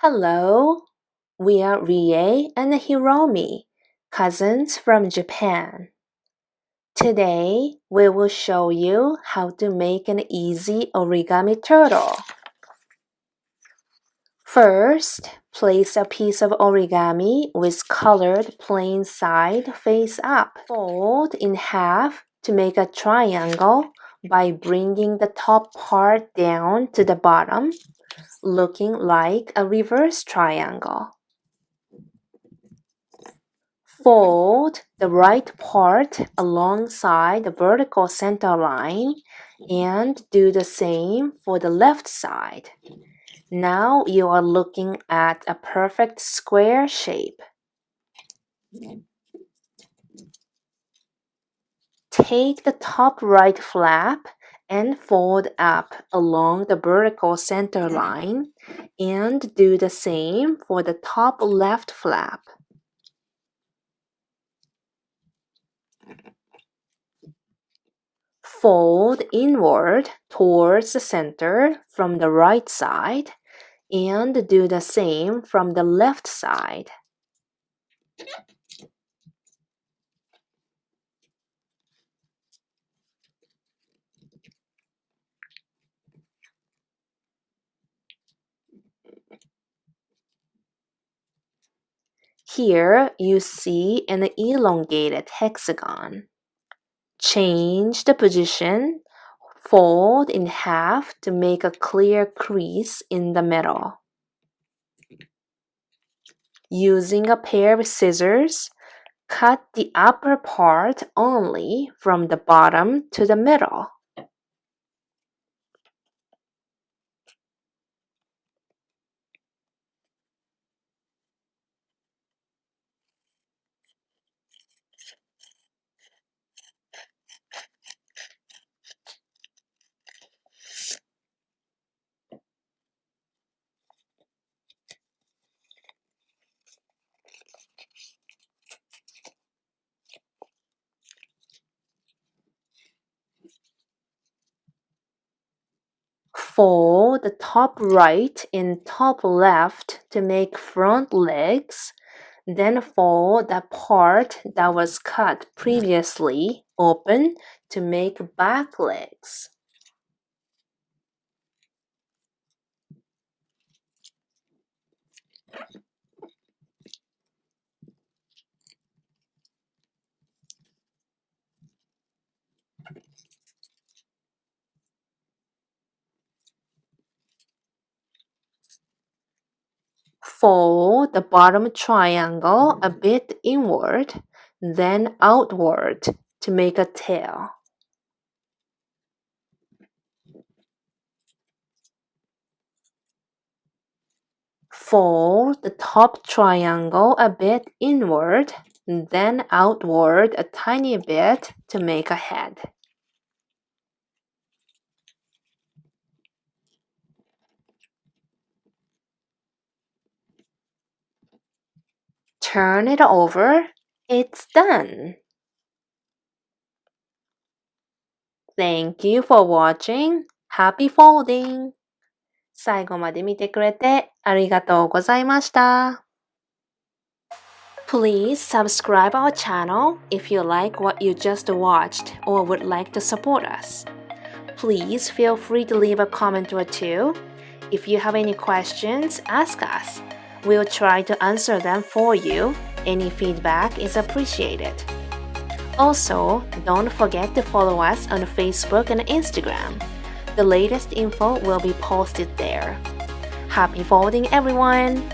Hello, we are Rie and Hiromi, cousins from Japan. Today, we will show you how to make an easy origami turtle. First, place a piece of origami with colored plain side face up. Fold in half to make a triangle by bringing the top part down to the bottom, looking like a reverse triangle. Fold the right part alongside the vertical center line and do the same for the left side. Now you are looking at a perfect square shape. Take the top right flap and fold up along the vertical center line and do the same for the top left flap. Fold inward towards the center from the right side and do the same from the left side. Here you see an elongated hexagon. Change the position, fold in half to make a clear crease in the middle. Using a pair of scissors, cut the upper part only from the bottom to the middle. Fold the top right and top left to make front legs, then fold the part that was cut previously open to make back legs. Fold the bottom triangle a bit inward, then outward to make a tail. Fold the top triangle a bit inward, then outward a tiny bit to make a head. Turn it over. It's done. Thank you for watching. Happy folding! 最後まで見てくれてありがとうございました。Please subscribe our channel if you like what you just watched or would like to support us. Please feel free to leave a comment or two. If you have any questions, ask us. We'll try to answer them for you. Any feedback is appreciated. Also, don't forget to follow us on Facebook and Instagram. The latest info will be posted there. Happy folding, everyone!